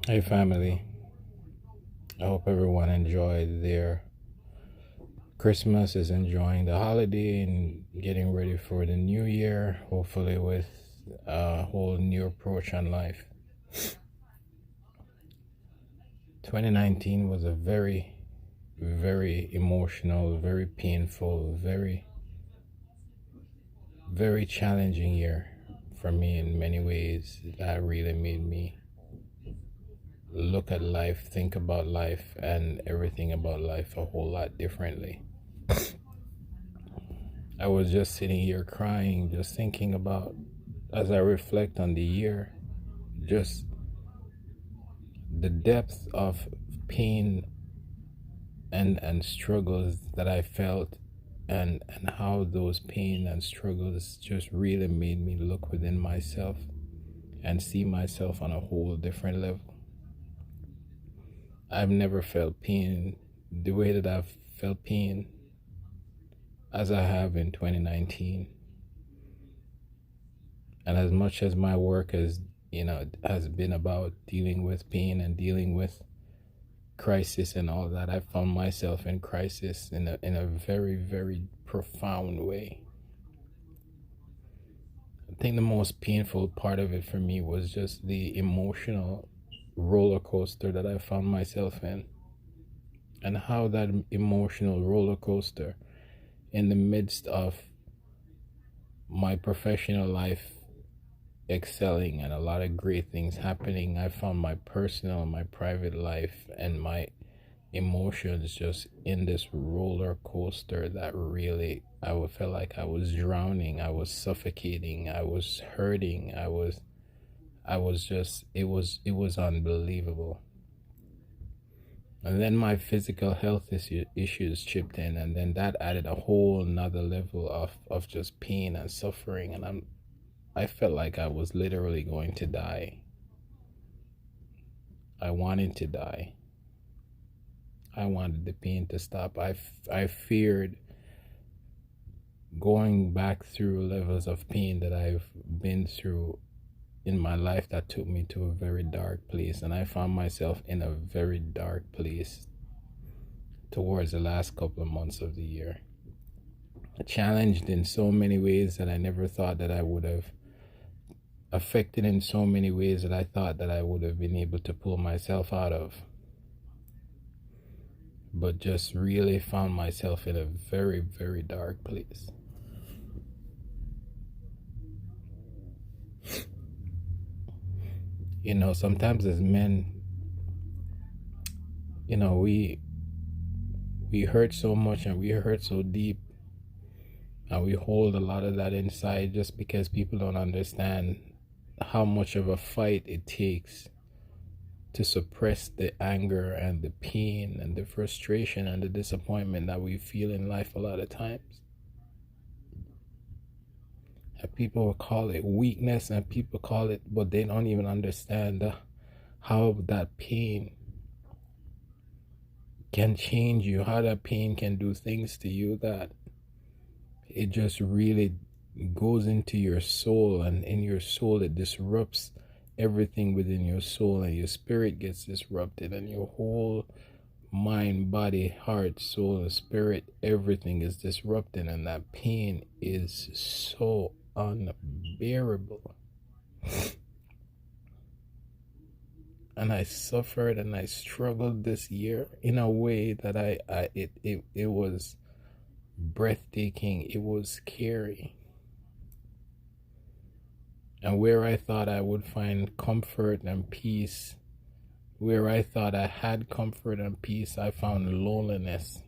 Hey family, I hope everyone enjoyed their Christmas, is enjoying the holiday and getting ready for the new year, hopefully with a whole new approach on life. 2019 was a very, very emotional, very painful, very challenging year for me in many ways. That really made me look at life, think about life, and everything about life a whole lot differently. I was just sitting here crying, just thinking about, as I reflect on the year, just the depth of pain and struggles that I felt, and how those pain and struggles just really made me look within myself and see myself on a whole different level. I've never felt pain the way that I've felt pain as I have in 2019. And as much as my work has been about dealing with pain and dealing with crisis and all that, I found myself in crisis in a very, very profound way. I think the most painful part of it for me was just the emotional roller coaster that I found myself in, and how that emotional roller coaster, in the midst of my professional life excelling and a lot of great things happening, I found my personal, my private life, and my emotions just in this roller coaster that really, I would feel like I was drowning, I was suffocating, I was hurting, I was just, it was unbelievable. And then my physical health issues chipped in, and then that added a whole nother level of just pain and suffering, and I felt like I was literally going to die. I wanted to die. I wanted the pain to stop. I feared going back through levels of pain that I've been through in my life that took me to a very dark place. And I found myself in a very dark place towards the last couple of months of the year. Challenged in so many ways that I never thought that I would have, affected in so many ways that I thought that I would have been able to pull myself out of. But just really found myself in a very, very dark place. Sometimes as men, we hurt so much and we hurt so deep, and we hold a lot of that inside just because people don't understand how much of a fight it takes to suppress the anger and the pain and the frustration and the disappointment that we feel in life a lot of times. And people call it weakness, and people call it, but they don't even understand how that pain can change you, how that pain can do things to you that it just really goes into your soul, and in your soul it disrupts everything within your soul, and your spirit gets disrupted, and your whole mind, body, heart, soul, and spirit, everything is disrupted, and that pain is so unbearable. And I suffered and I struggled this year in a way that it was breathtaking. It was scary. And where I thought I would find comfort and peace, where I thought I had comfort and peace, I found loneliness.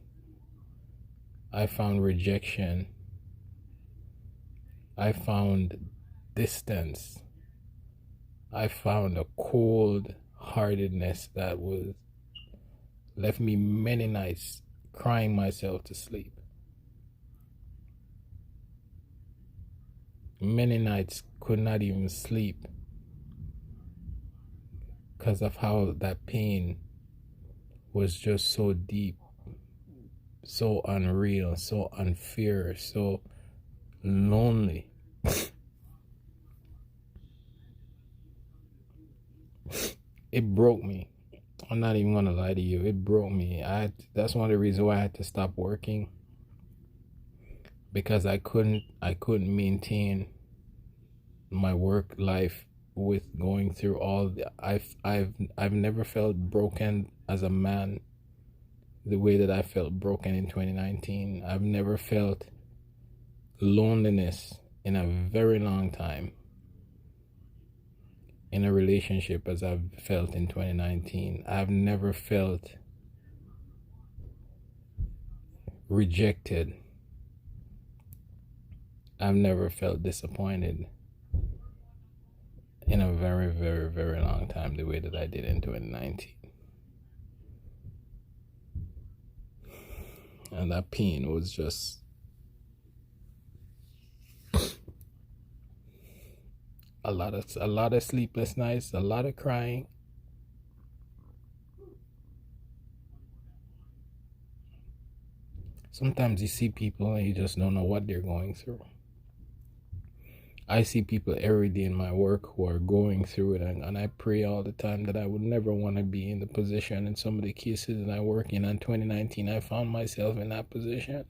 I found rejection. I found distance. I found a cold heartedness that was left me many nights crying myself to sleep. Many nights could not even sleep because of how that pain was just so deep, so unreal, so unfair, so lonely. it broke me. I'm not even gonna lie to you. It broke me. That's one of the reasons why I had to stop working, because I couldn't maintain my work life with going through all the, I've never felt broken as a man the way that I felt broken in 2019. I've never felt loneliness in a very long time in a relationship as I've felt in 2019. I've never felt rejected. I've never felt disappointed in a very, very, very long time the way that I did in 2019. And that pain was just a lot of sleepless nights, a lot of crying. Sometimes you see people and you just don't know what they're going through. I see people every day in my work who are going through it, and I pray all the time that I would never want to be in the position in some of the cases that I work in. In 2019, I found myself in that position.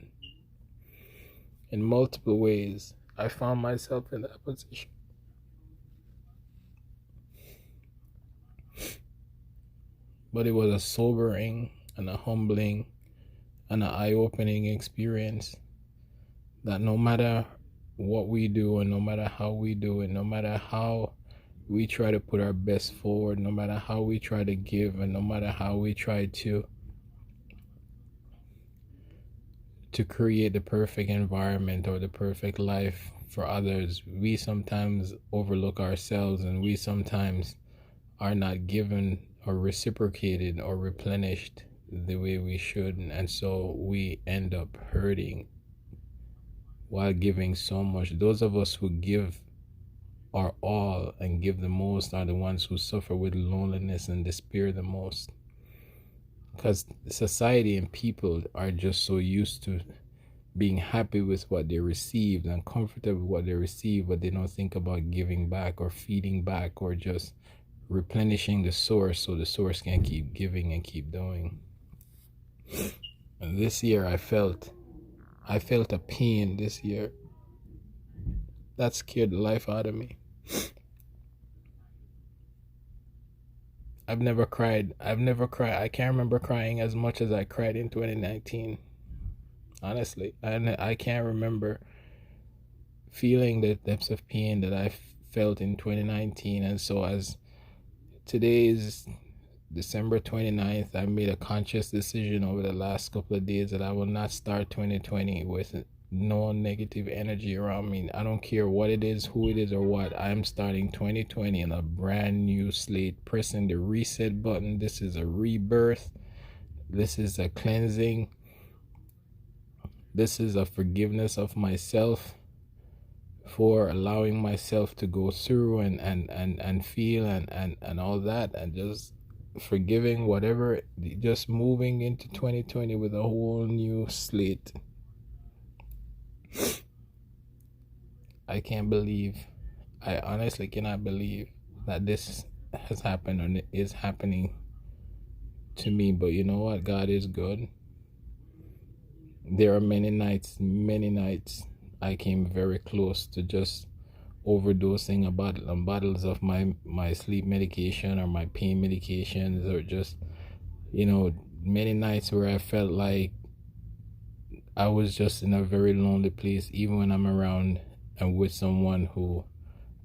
In multiple ways, I found myself in that position. But it was a sobering and a humbling and an eye-opening experience that no matter what we do and no matter how we do it, no matter how we try to put our best forward, no matter how we try to give, and no matter how we try to create the perfect environment or the perfect life for others, we sometimes overlook ourselves, and we sometimes are not given or reciprocated or replenished the way we should, and so we end up hurting while giving so much. Those of us who give our all and give the most are the ones who suffer with loneliness and despair the most, because society and people are just so used to being happy with what they received and comfortable with what they receive, but they don't think about giving back or feeding back or just replenishing the source so the source can keep giving and keep doing. And this year I felt a pain this year that scared the life out of me. I've never cried. I can't remember crying as much as I cried in 2019. Honestly, I can't remember feeling the depths of pain that I felt in 2019. And so as today is December 29th, I made a conscious decision over the last couple of days that I will not start 2020 with no negative energy around me. I don't care what it is, who it is, or what. I'm starting 2020 in a brand new slate, pressing the reset button. This is a rebirth. This is a cleansing. This is a forgiveness of myself for allowing myself to go through and feel and all that, and just forgiving whatever, just moving into 2020 with a whole new slate. I honestly cannot believe that this has happened and it is happening to me. But you know what? God is good. There are many nights I came very close to just overdosing on bottles of my sleep medication or my pain medications, or just, many nights where I felt like I was just in a very lonely place, even when I'm around and with someone who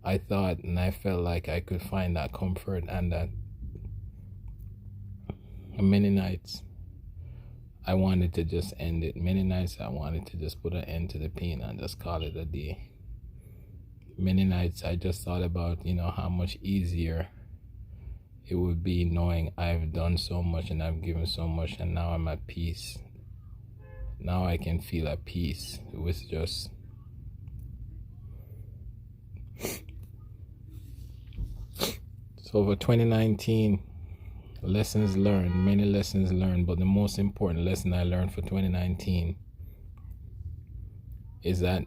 I thought and I felt like I could find that comfort, and that many nights I wanted to just end it. Many nights I wanted to just put an end to the pain and just call it a day. Many nights I just thought about, how much easier it would be knowing I've done so much and I've given so much, and now I'm at peace. Now I can feel at peace with just so for 2019, lessons learned, many lessons learned, but the most important lesson I learned for 2019 is that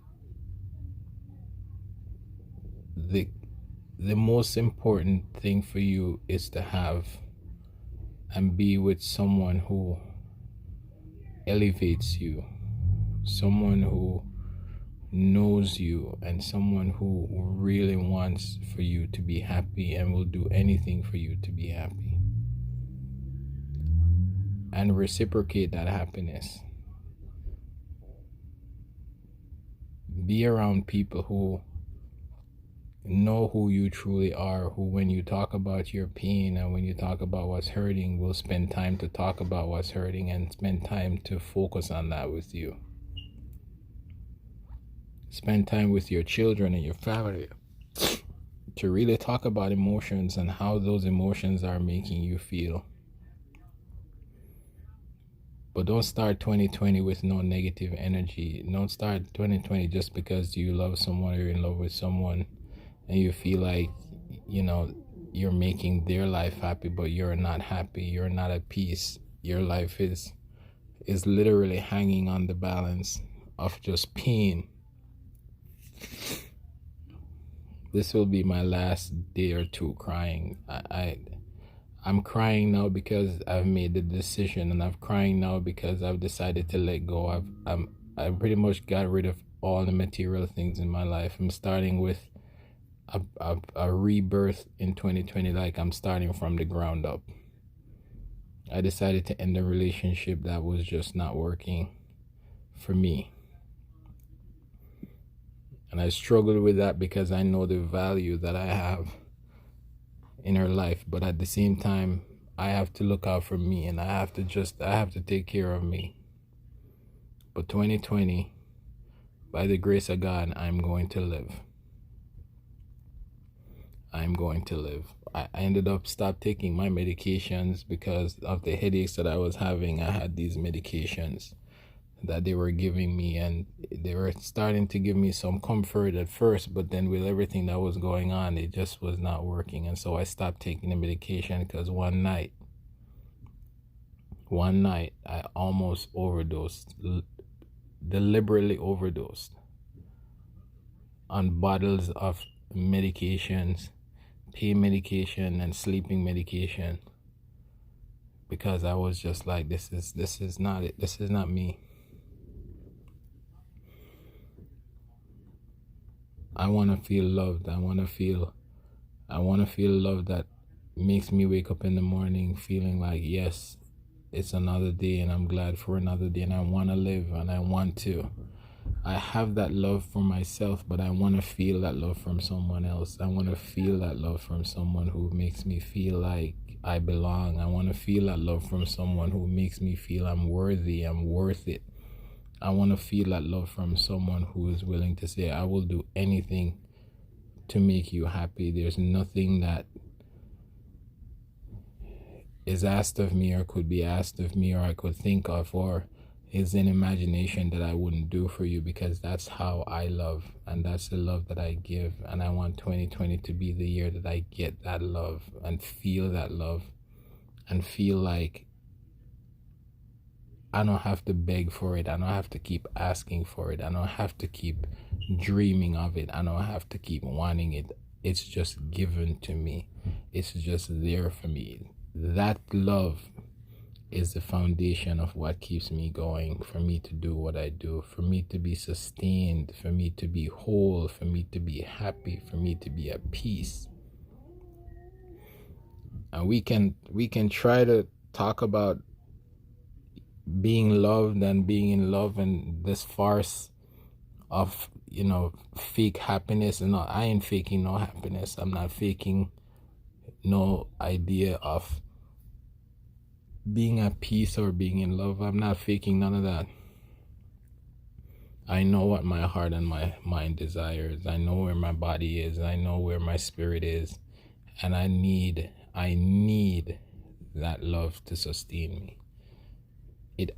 the most important thing for you is to have and be with someone who elevates you, someone who knows you, and someone who really wants for you to be happy and will do anything for you to be happy, and reciprocate that happiness. Be around people who know who you truly are, who when you talk about your pain and when you talk about what's hurting, will spend time to talk about what's hurting and spend time to focus on that with you. Spend time with your children and your family to really talk about emotions and how those emotions are making you feel. But don't start 2020 with no negative energy. Don't start 2020 just because you love someone or you're in love with someone and you feel like, you're making their life happy, but you're not happy. You're not at peace. Your life is literally hanging on the balance of just pain. This will be my last day or two crying. I'm crying now because I've made the decision, and I'm crying now because I've decided to let go. I pretty much got rid of all the material things in my life. I'm starting with a rebirth in 2020, like I'm starting from the ground up. I decided to end a relationship that was just not working for me. And I struggled with that because I know the value that I have in her life, but at the same time I have to look out for me, and I have to take care of me. But 2020, by the grace of God, I'm going to live. I ended up stopped taking my medications because of the headaches that I was having. I had these medications that they were giving me, and they were starting to give me some comfort at first, but then with everything that was going on, it just was not working. And so I stopped taking the medication because one night I almost overdosed, deliberately overdosed on bottles of medications, pain medication and sleeping medication, because I was just like, this is not it. This is not me. I want to feel loved. I want to feel love that makes me wake up in the morning feeling like, yes, it's another day and I'm glad for another day, and I want to live, and I have that love for myself, but I want to feel that love from someone else. I want to feel that love from someone who makes me feel like I belong. I want to feel that love from someone who makes me feel I'm worthy, I'm worth it. I want to feel that love from someone who is willing to say, I will do anything to make you happy. There's nothing that is asked of me or could be asked of me or I could think of or is in imagination that I wouldn't do for you, because that's how I love, and that's the love that I give. And I want 2020 to be the year that I get that love and feel that love and feel like I don't have to beg for it. I don't have to keep asking for it. I don't have to keep dreaming of it. I don't have to keep wanting it. It's just given to me. It's just there for me. That love is the foundation of what keeps me going, for me to do what I do, for me to be sustained, for me to be whole, for me to be happy, for me to be at peace. And we can try to talk about being loved and being in love and this farce of fake happiness. And no, I ain't faking no happiness. I'm not faking no idea of being at peace or being in love. I'm not faking none of that. I know what my heart and my mind desires. I know where my body is. I know where my spirit is, and I need that love to sustain me. It